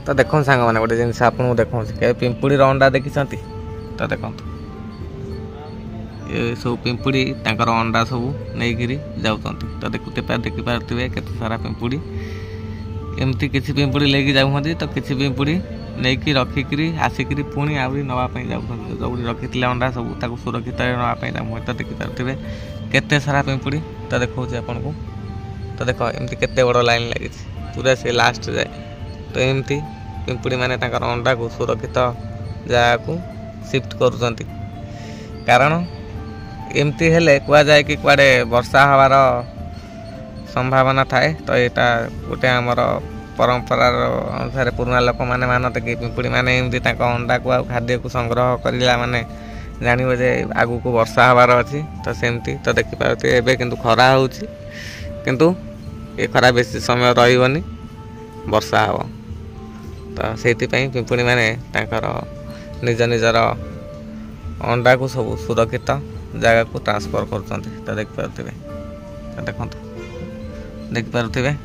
तो देखो सांग मैंने गोटे जिन आपको देखा पिंपुड़ी अंडा देखी तो देखो ये सब पिंपुड़ी तांकर अंडा सब नहीं जाऊँच तो देखिपारे के सारा पिंपुड़ी एमती किसी पिंपुड़ी लेके जाऊँगी तो किसी पिंपुड़ी नहीं रखिकी आसिक पुणी आहरी नापी जाऊँ जो रखी अंडा सब सुरक्षित नापी जाऊँ तो देखिपारे केते सारा पिंपुड़ी तो देखा आपन को तो देख एमती केते बड़ लाइन लगी पूरा से लास्ट जाए तो एमती पिंपुड़ी माने तांकर अंडा को सुरक्षित जगह को शिफ्ट करुँच कारण एमती हेले कह जाए कि कुआडे वर्षा हबार संभावना थाए तो यहाँ गोटे आमर परंपरा अनुसार पुराना लोक मैंने मानते कि पिंपुड़ी मैंने एमती अंडा को खाद्य को संग्रह करला माने जानवे जे आगू को वर्षा हबार अच्छी तो सेमती तो देखिपारे एवं किंतु खरा हो किंतु ये खरा बेसी समय रही वर्षा हम तो से पिंपुड़ी मैंने निज निजर अंडा को सब सुरक्षित जगह को ट्रांसफर कर देखिपारे देखते देखिपारे